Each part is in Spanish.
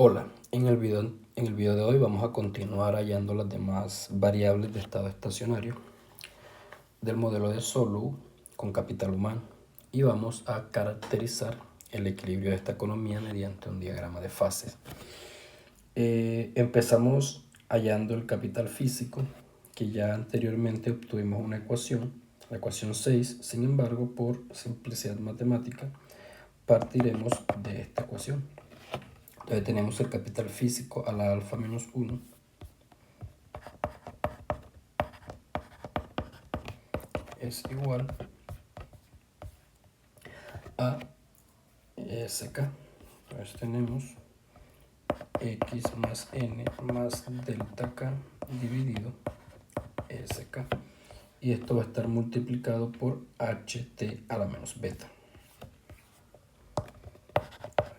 Hola, en el video de hoy vamos a continuar hallando las demás variables de estado estacionario del modelo de Solow con capital humano y vamos a caracterizar el equilibrio de esta economía mediante un diagrama de fases. Empezamos hallando el capital físico, que ya anteriormente obtuvimos una ecuación, la ecuación 6. Sin embargo, por simplicidad matemática, partiremos de esta ecuación. Entonces tenemos el capital físico a la alfa menos 1 es igual a SK. Entonces tenemos X más N más delta K dividido SK. Y esto va a estar multiplicado por HT a la menos beta.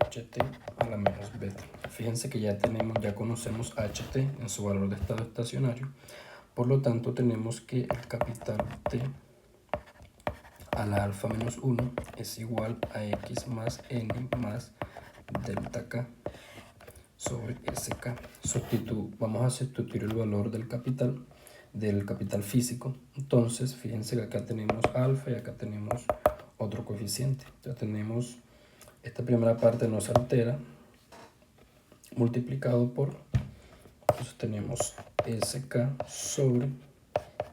HT a la menos beta. Fíjense que ya conocemos HT en su valor de estado estacionario. Por lo tanto, tenemos que el capital T a la alfa menos 1 es igual a X más N más delta K sobre SK. Vamos a sustituir el valor del capital físico. Entonces, fíjense que acá tenemos alfa y acá tenemos otro coeficiente. Ya tenemos, esta primera parte no se altera, multiplicado por, entonces tenemos SK sobre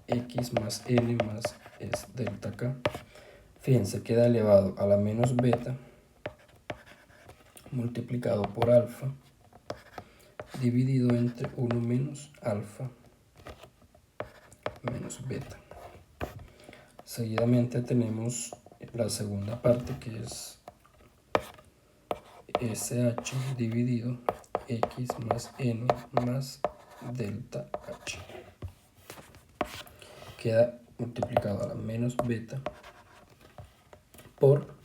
X más N más es delta K. Fíjense, queda elevado a la menos beta multiplicado por alfa dividido entre 1 menos alfa menos beta. Seguidamente tenemos la segunda parte, que es SH dividido X más N más delta H. Queda multiplicado a la menos beta por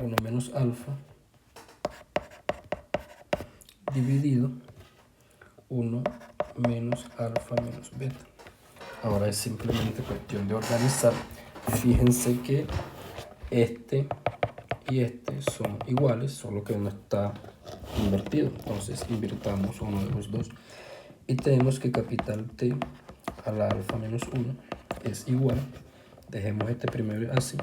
1 menos alfa dividido 1 menos alfa menos beta. Ahora es simplemente cuestión de organizar. Fíjense que este y este son iguales, solo que uno está invertido. Entonces invirtamos uno de los dos y tenemos que capital T a la alfa menos 1 es igual, dejemos este primero así,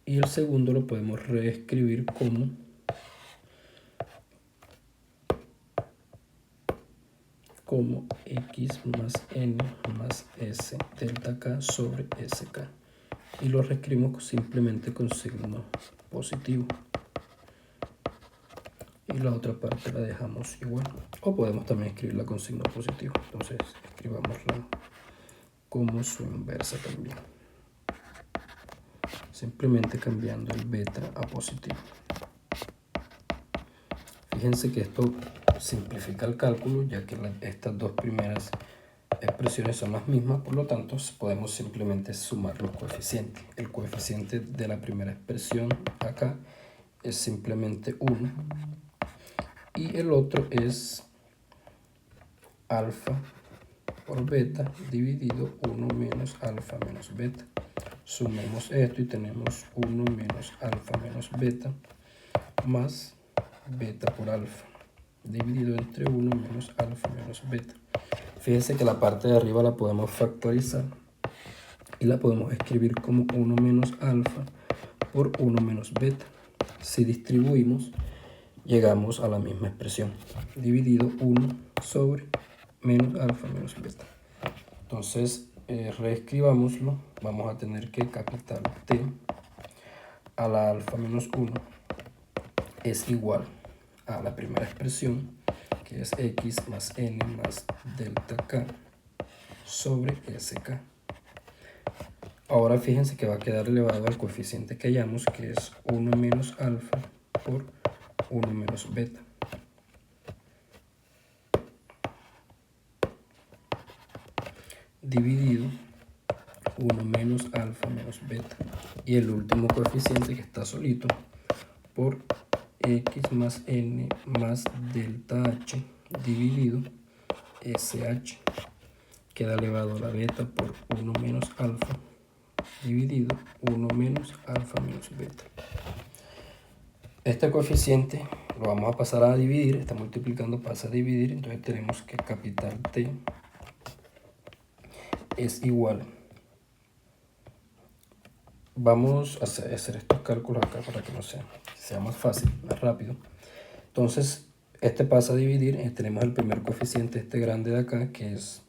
y el segundo lo podemos reescribir como X más N más S delta K sobre SK, y lo reescribimos simplemente con signo positivo, y la otra parte la dejamos igual, o podemos también escribirla con signo positivo. Entonces escribámosla como su inversa también, simplemente cambiando el beta a positivo. Fíjense que esto simplifica el cálculo, ya que estas dos primeras expresiones son las mismas, por lo tanto podemos simplemente sumar los coeficientes. El coeficiente de la primera expresión acá es simplemente 1 y el otro es alfa por beta dividido 1 menos alfa menos beta. Sumemos esto y tenemos 1 menos alfa menos beta más beta por alfa dividido entre 1 menos alfa menos beta. Fíjense que la parte de arriba la podemos factorizar y la podemos escribir como 1 menos alfa por 1 menos beta. Si distribuimos, llegamos a la misma expresión, dividido 1 sobre menos alfa menos beta. Entonces, reescribámoslo. Vamos a tener que capital T a la alfa menos 1 es igual a la primera expresión, que es X más N más delta K sobre SK. Ahora fíjense que va a quedar elevado al coeficiente que hallamos, que es 1 menos alfa por 1 menos beta. Dividido 1 menos alfa menos beta. Y el último coeficiente, que está solito, por X más N más delta H dividido SH. Queda elevado a la beta por 1 menos alfa dividido 1 menos alfa menos beta. Este coeficiente lo vamos a pasar a dividir, está multiplicando, pasa a dividir, entonces tenemos que capital T es igual. Vamos a hacer estos cálculos acá para que no sea más fácil, más rápido. Entonces, este pasa a dividir, tenemos el primer coeficiente, este grande de acá, que es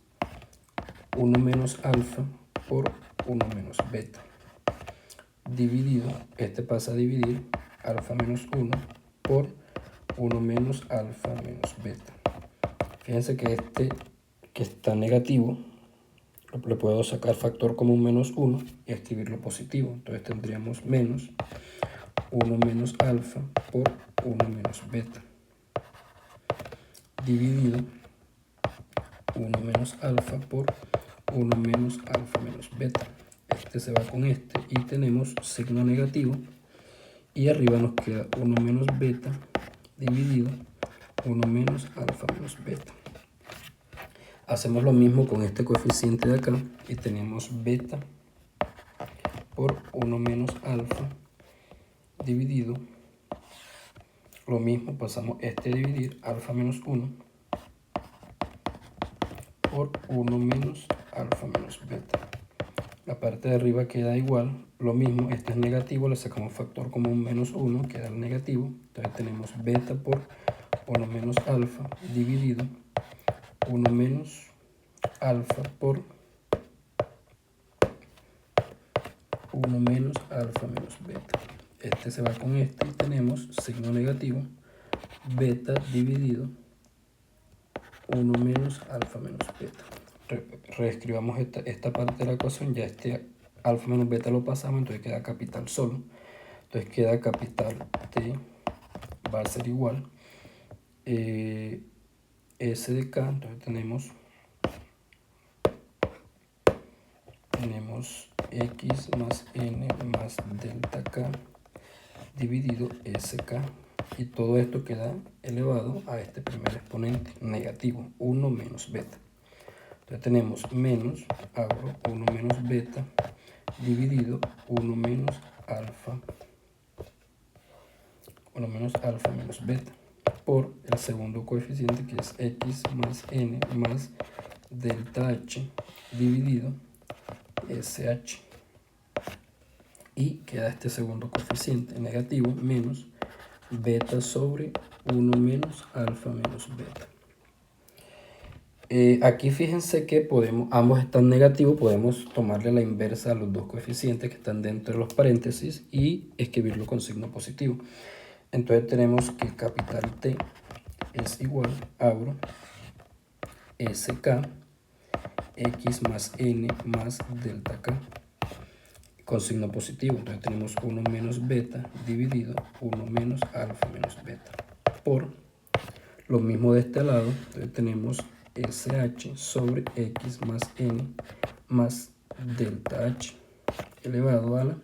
1 menos alfa por 1 menos beta. Dividido, este pasa a dividir alfa menos 1 por 1 menos alfa menos beta. Fíjense que este que está negativo, le puedo sacar factor común menos 1 y escribirlo positivo. Entonces tendríamos menos 1 menos alfa por 1 menos beta. Dividido 1 menos alfa por 1 menos alfa menos beta. Este se va con este y tenemos signo negativo. Y arriba nos queda 1 menos beta dividido 1 menos alfa menos beta. Hacemos lo mismo con este coeficiente de acá y tenemos beta por 1 menos alfa dividido. Lo mismo, pasamos este a dividir alfa menos 1 por 1 menos alfa menos beta. La parte de arriba queda igual, lo mismo, este es negativo, le sacamos factor común menos 1, queda el negativo. Entonces tenemos beta por 1 menos alfa dividido 1 menos alfa por 1 menos alfa menos beta. Este se va con este y tenemos signo negativo, beta dividido 1 menos alfa menos beta. Reescribamos esta parte de la ecuación, ya este alfa menos beta lo pasamos, entonces queda capital solo. Entonces queda capital T va a ser igual S de K, entonces tenemos X más N más delta K dividido SK, y todo esto queda elevado a este primer exponente negativo, 1 menos beta. Entonces tenemos menos, abro 1 menos beta dividido 1 menos alfa menos beta por el segundo coeficiente, que es X más N más delta H dividido SH, y queda este segundo coeficiente negativo menos beta sobre 1 menos alfa menos beta. Aquí fíjense que ambos están negativos, podemos tomarle la inversa a los dos coeficientes que están dentro de los paréntesis y escribirlo con signo positivo. Entonces tenemos que capital T es igual, abro, SK, X más N más delta K, con signo positivo. Entonces tenemos 1 menos beta dividido 1 menos alfa menos beta por lo mismo de este lado. Entonces tenemos SH sobre X más N más delta H elevado a la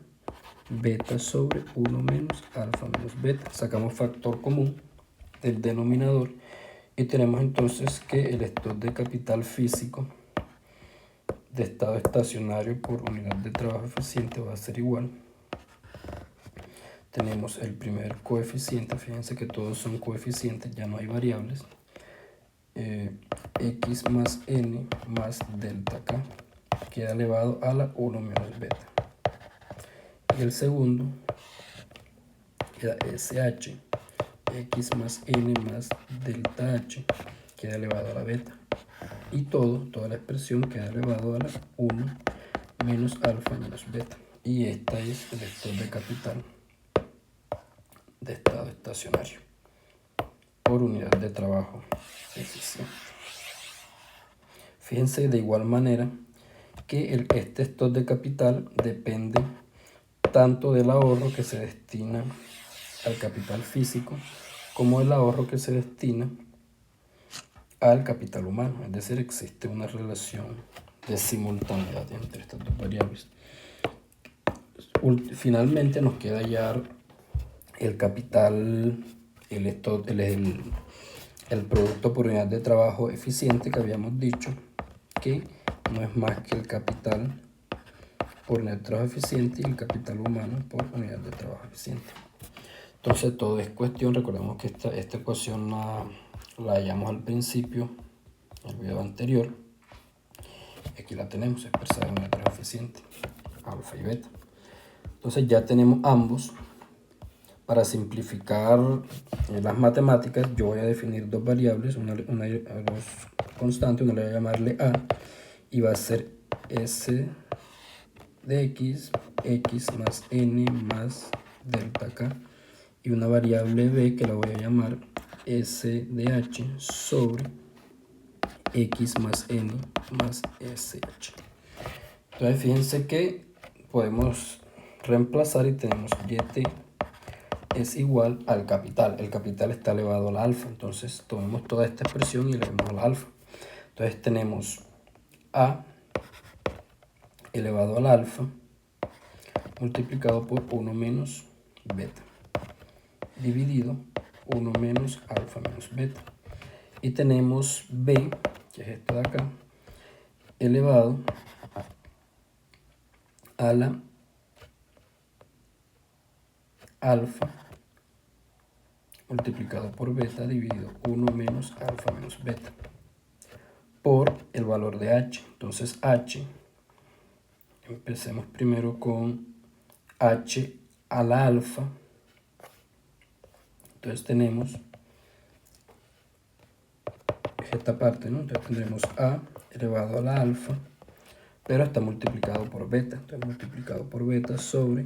beta sobre 1 menos alfa menos beta. Sacamos factor común del denominador y tenemos entonces que el stock de capital físico de estado estacionario por unidad de trabajo eficiente va a ser igual. Tenemos el primer coeficiente, fíjense que todos son coeficientes, ya no hay variables, X más N más delta K queda elevado a la 1 menos beta, y el segundo queda SH, X más N más delta H queda elevado a la beta, y toda la expresión queda elevado a la 1 menos alfa menos beta, y esta es el stock de capital de estado estacionario por unidad de trabajo eficiente. Fíjense de igual manera que este stock de capital depende tanto del ahorro que se destina al capital físico como el ahorro que se destina al capital humano, es decir, existe una relación de simultaneidad entre estas dos variables. Finalmente nos queda hallar el capital, el producto por unidad de trabajo eficiente, que habíamos dicho que no es más que el capital por unidad de trabajo eficiente y el capital humano por unidad de trabajo eficiente. Entonces todo es cuestión, recordemos que esta ecuación la hallamos al principio, en el video anterior. Aquí la tenemos expresada en unidad eficiente, alfa y beta. Entonces ya tenemos ambos. Para simplificar las matemáticas, yo voy a definir dos variables, dos constantes, una le voy a llamarle a, y va a ser s de x más n más delta k, y una variable b que la voy a llamar s de h sobre x más n más sh. Entonces fíjense que podemos reemplazar y tenemos yt es igual al capital. El capital está elevado al alfa. Entonces tomemos toda esta expresión y elevemos al alfa. Entonces tenemos a elevado al alfa multiplicado por 1 menos beta dividido 1 menos alfa menos beta. Y tenemos b, que es esto de acá, elevado a la alfa multiplicado por beta dividido 1 menos alfa menos beta por el valor de h. Entonces h, empecemos primero con h a la alfa. Entonces tenemos esta parte, ¿no? Entonces tendremos a elevado a la alfa, pero está multiplicado por beta. Entonces multiplicado por beta sobre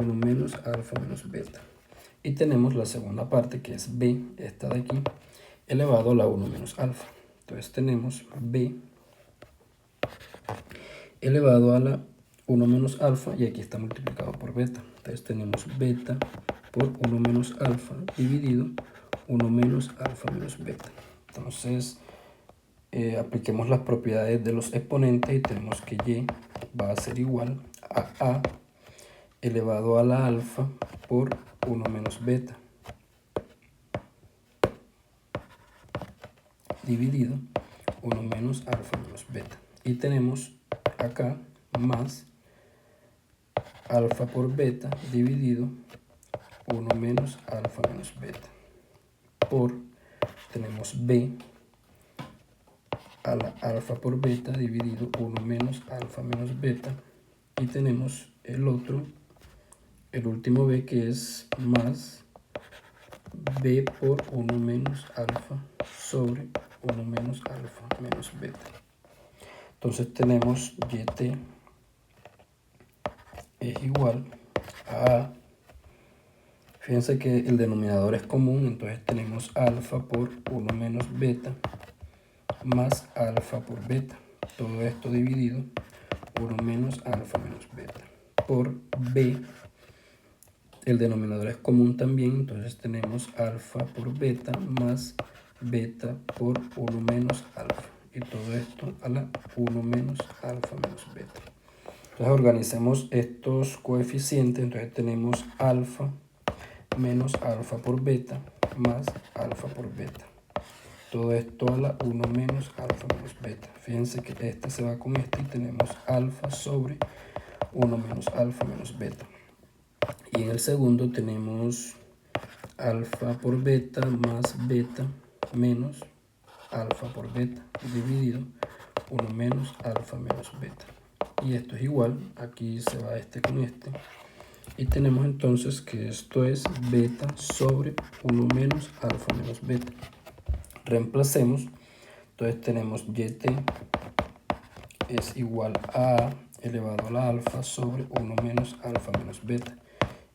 1 menos alfa menos beta. Y tenemos la segunda parte, que es b, esta de aquí, elevado a la 1 menos alfa. Entonces tenemos b elevado a la 1 menos alfa, y aquí está multiplicado por beta. Entonces tenemos beta por 1 menos alfa dividido 1 menos alfa menos beta. Entonces apliquemos las propiedades de los exponentes y tenemos que y va a ser igual a elevado a la alfa por 1 menos beta dividido 1 menos alfa menos beta. Y tenemos acá más alfa por beta dividido 1 menos alfa menos beta por, tenemos b a la alfa por beta dividido 1 menos alfa menos beta, y tenemos el último b, que es más b por 1 menos alfa sobre 1 menos alfa menos beta. Entonces tenemos yt es igual a, fíjense que el denominador es común, entonces tenemos alfa por 1 menos beta más alfa por beta, todo esto dividido 1 menos alfa menos beta por b, el denominador es común también, entonces tenemos alfa por beta más beta por 1 menos alfa, y todo esto a la 1 menos alfa menos beta. Entonces organicemos estos coeficientes, entonces tenemos alfa menos alfa por beta más alfa por beta, todo esto a la 1 menos alfa menos beta. Fíjense que este se va con este y tenemos alfa sobre 1 menos alfa menos beta. Y en el segundo tenemos alfa por beta más beta menos alfa por beta dividido 1 menos alfa menos beta. Y esto es igual, aquí se va este con este. Y tenemos entonces que esto es beta sobre 1 menos alfa menos beta. Reemplacemos, entonces tenemos yt es igual a elevado a la alfa sobre 1 menos alfa menos beta,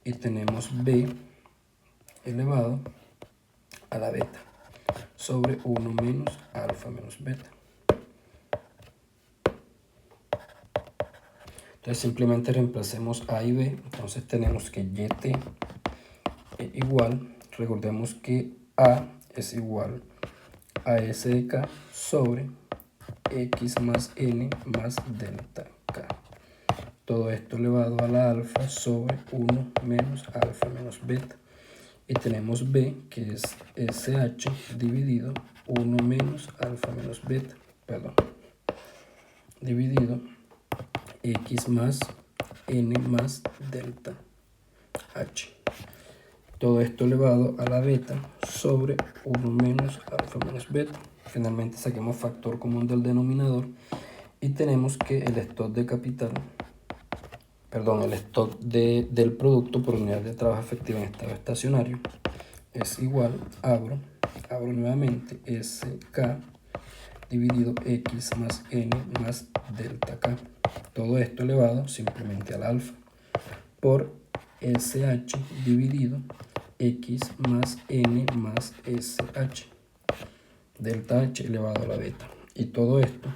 y tenemos b elevado a la beta sobre 1 menos alfa menos beta. Entonces simplemente reemplacemos a y b. Entonces tenemos que yt es igual, recordemos que a es igual a s de k sobre x más n más delta k, todo esto elevado a la alfa sobre 1 menos alfa menos beta. Y tenemos b, que es sh dividido 1 menos alfa menos beta, perdón, dividido x más n más delta h. Todo esto elevado a la beta sobre 1 menos alfa menos beta. Finalmente saquemos factor común del denominador y tenemos que el stock de capital, perdón, el stock del producto por unidad de trabajo efectiva en estado estacionario es igual, abro nuevamente, SK dividido X más N más delta K. Todo esto elevado simplemente al alfa por SH dividido X más N más SH. Delta H elevado a la beta. Y todo esto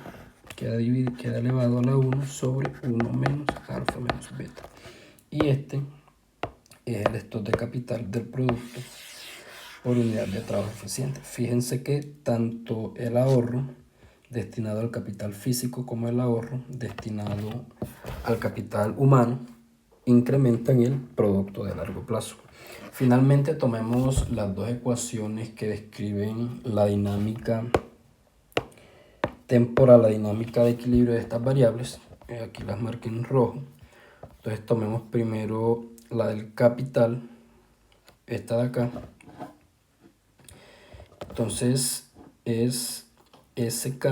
queda elevado a la 1 sobre 1 menos alfa menos beta. Y este es el stock de capital del producto por unidad de trabajo eficiente. Fíjense que tanto el ahorro destinado al capital físico como el ahorro destinado al capital humano incrementan el producto de largo plazo. Finalmente tomemos las dos ecuaciones que describen la dinámica temporal, la dinámica de equilibrio de estas variables. Aquí las marqué en rojo. Entonces tomemos primero la del capital, esta de acá. Entonces es SK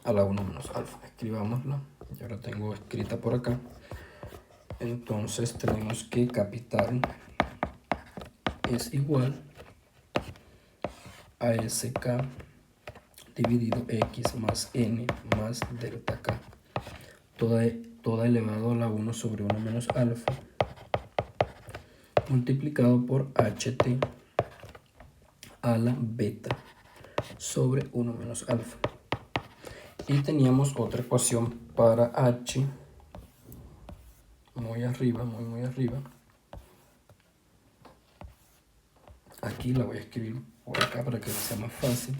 a la 1 menos alfa. Escribámosla. Ya la tengo escrita por acá. Entonces tenemos que capital es igual a SK dividido X más N más delta K. Toda elevado a la 1 sobre 1 menos alfa multiplicado por HT a la beta sobre 1 menos alfa. Y teníamos otra ecuación para H muy arriba, muy arriba. Aquí la voy a escribir por acá para que sea más fácil.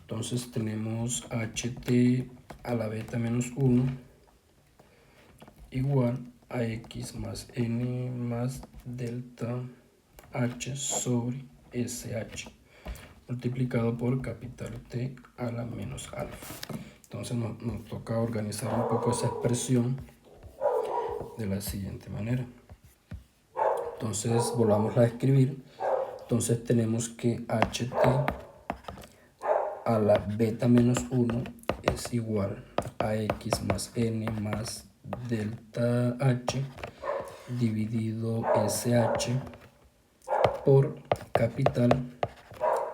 Entonces tenemos HT a la beta menos 1 igual a X más N más delta H sobre SH multiplicado por capital T a la menos alfa. Entonces nos toca organizar un poco esa expresión de la siguiente manera. Entonces volvamos a escribir. Entonces tenemos que HT a la beta menos 1 es igual a X más N más delta H dividido SH por capital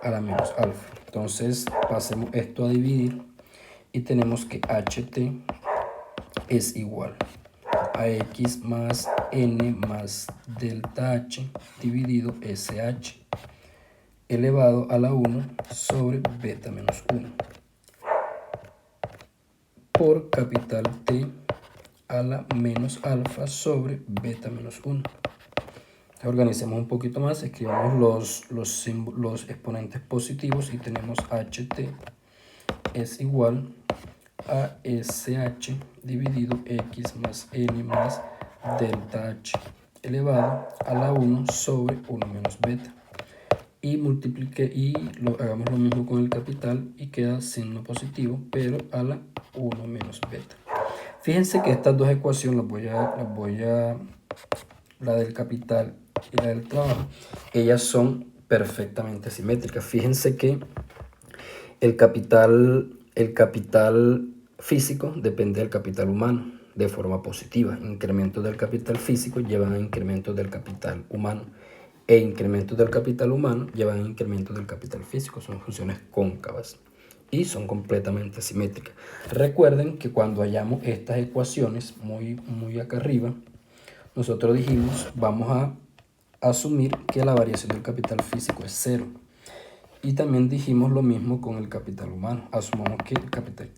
a la menos alfa. Entonces pasemos esto a dividir y tenemos que HT es igual a X más N más delta H dividido SH elevado a la 1 sobre beta menos 1 por capital T a la menos alfa sobre beta menos 1. Organicemos un poquito más, escribamos los exponentes positivos y tenemos HT es igual a SH dividido X más N más delta H elevado a la 1 sobre 1 menos beta. Y hagamos lo mismo con el capital y queda signo positivo, pero a la 1 menos beta. Fíjense que estas dos ecuaciones, la del capital y la del trabajo, ellas son perfectamente simétricas. Fíjense que el capital físico depende del capital humano de forma positiva. Incrementos del capital físico llevan a incrementos del capital humano e incrementos del capital humano llevan a incrementos del capital físico. Son funciones cóncavas y son completamente simétricas. Recuerden que cuando hallamos estas ecuaciones muy acá arriba, nosotros dijimos vamos a asumir que la variación del capital físico es 0. Y también dijimos lo mismo con el capital humano. Asumamos que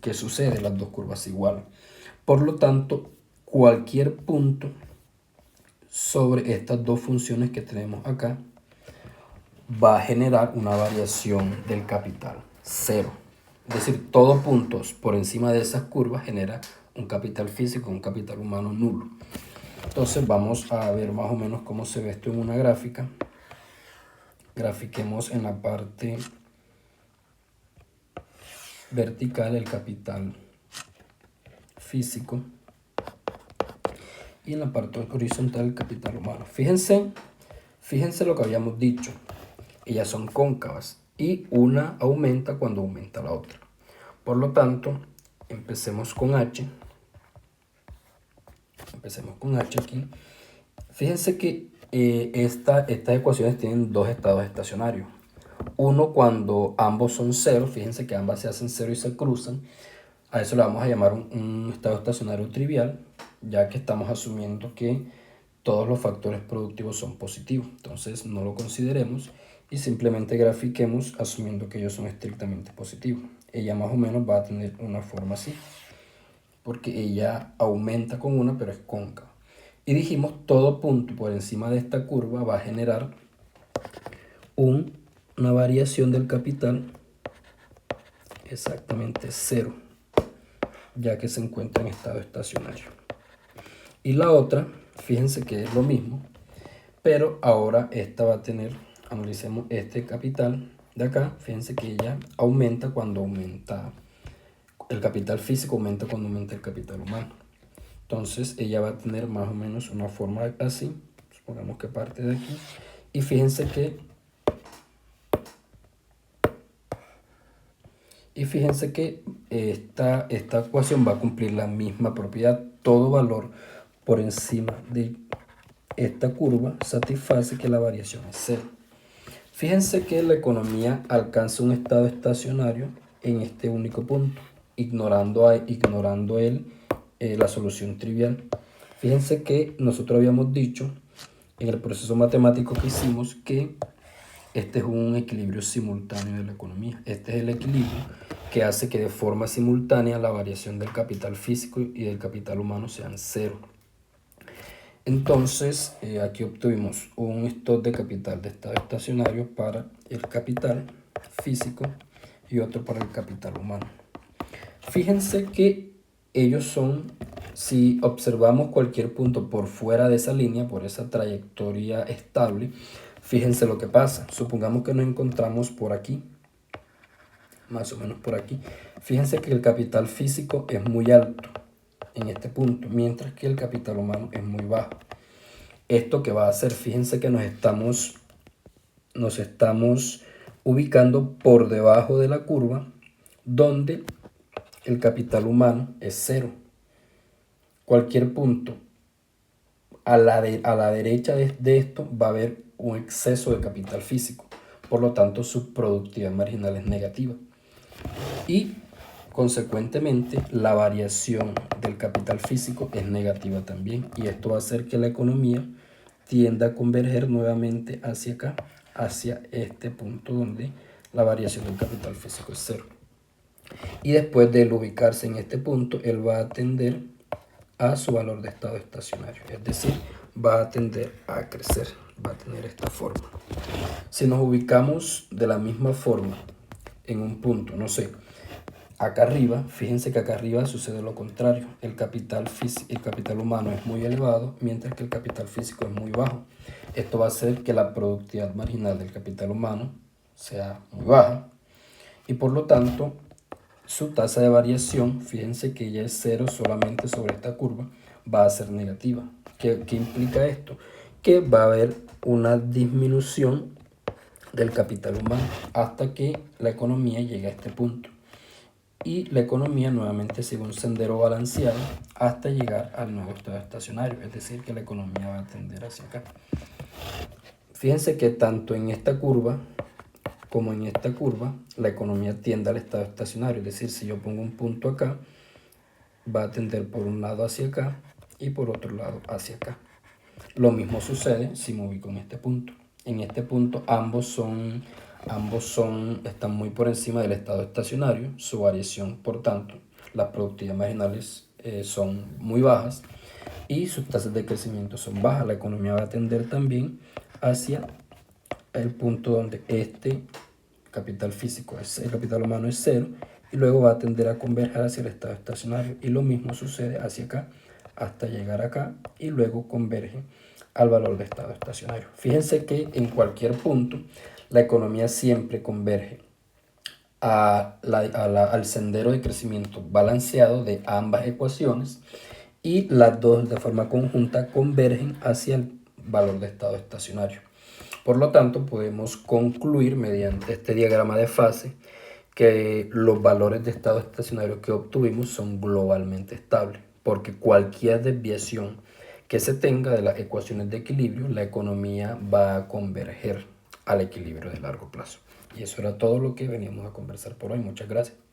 ¿qué sucede? Las dos curvas se igualan. Por lo tanto, cualquier punto sobre estas dos funciones que tenemos acá va a generar una variación del capital 0. Es decir, todo puntos por encima de esas curvas genera un capital físico, un capital humano nulo. Entonces vamos a ver más o menos cómo se ve esto en una gráfica. Grafiquemos en la parte vertical el capital físico y en la parte horizontal el capital humano. Fíjense Fíjense lo que habíamos dicho, ellas son cóncavas y una aumenta cuando aumenta la otra. Por lo tanto, empecemos con H aquí. Fíjense que estas ecuaciones tienen dos estados estacionarios. Uno cuando ambos son cero, fíjense que ambas se hacen cero y se cruzan. A eso le vamos a llamar un estado estacionario trivial, ya que estamos asumiendo que todos los factores productivos son positivos. Entonces no lo consideremos y simplemente grafiquemos asumiendo que ellos son estrictamente positivos. Ella más o menos va a tener una forma así, porque ella aumenta con una, pero es cóncava. Y dijimos, todo punto por encima de esta curva va a generar una variación del capital exactamente cero, ya que se encuentra en estado estacionario. Y la otra, fíjense que es lo mismo, pero ahora esta va a tener, analicemos este capital de acá, fíjense que ella aumenta cuando aumenta el capital físico, aumenta cuando aumenta el capital humano. Entonces ella va a tener más o menos una forma así, supongamos que parte de aquí, y fíjense que esta ecuación va a cumplir la misma propiedad. Todo valor por encima de esta curva satisface que la variación es cero. Fíjense que la economía alcanza un estado estacionario en este único punto, ignorando la solución trivial. Fíjense que nosotros habíamos dicho en el proceso matemático que hicimos que este es un equilibrio simultáneo de la economía. Este es el equilibrio que hace que de forma simultánea la variación del capital físico y del capital humano sean cero. Entonces, aquí obtuvimos un stock de capital de estado estacionario para el capital físico y otro para el capital humano. Fíjense que ellos son, si observamos cualquier punto por fuera de esa línea, por esa trayectoria estable, fíjense lo que pasa. Supongamos que nos encontramos por aquí, más o menos por aquí. Fíjense que el capital físico es muy alto en este punto, mientras que el capital humano es muy bajo. ¿Esto qué va a hacer? Fíjense que nos estamos ubicando por debajo de la curva, donde el capital humano es cero. Cualquier punto a la derecha de esto va a haber un exceso de capital físico. Por lo tanto, su productividad marginal es negativa. Y consecuentemente, la variación del capital físico es negativa también. Y esto va a hacer que la economía tienda a converger nuevamente hacia acá, hacia este punto donde la variación del capital físico es cero. Y después de ubicarse en este punto, él va a tender a su valor de estado estacionario, es decir, va a tender a crecer, va a tener esta forma. Si nos ubicamos de la misma forma en un punto, no sé, acá arriba, fíjense que acá arriba sucede lo contrario, el capital humano es muy elevado, mientras que el capital físico es muy bajo. Esto va a hacer que la productividad marginal del capital humano sea muy baja y por lo tanto su tasa de variación, fíjense que ella es cero solamente sobre esta curva, va a ser negativa. ¿Qué implica esto? Que va a haber una disminución del capital humano hasta que la economía llegue a este punto. Y la economía nuevamente sigue un sendero balanceado hasta llegar al nuevo estado estacionario, es decir, que la economía va a tender hacia acá. Fíjense que tanto en esta curva como en esta curva, la economía tiende al estado estacionario, es decir, si yo pongo un punto acá, va a tender por un lado hacia acá y por otro lado hacia acá. Lo mismo sucede si me ubico en este punto. En este punto ambos están muy por encima del estado estacionario, su variación, por tanto, las productividades marginales son muy bajas y sus tasas de crecimiento son bajas. La economía va a tender también hacia el punto donde este capital físico, el capital humano es cero, y luego va a tender a converger hacia el estado estacionario. Y lo mismo sucede hacia acá, hasta llegar acá, y luego converge al valor de estado estacionario. Fíjense que en cualquier punto, la economía siempre converge al sendero de crecimiento balanceado de ambas ecuaciones, y las dos de forma conjunta convergen hacia el valor de estado estacionario. Por lo tanto, podemos concluir mediante este diagrama de fase que los valores de estado estacionario que obtuvimos son globalmente estables, porque cualquier desviación que se tenga de las ecuaciones de equilibrio, la economía va a converger al equilibrio de largo plazo. Y eso era todo lo que veníamos a conversar por hoy. Muchas gracias.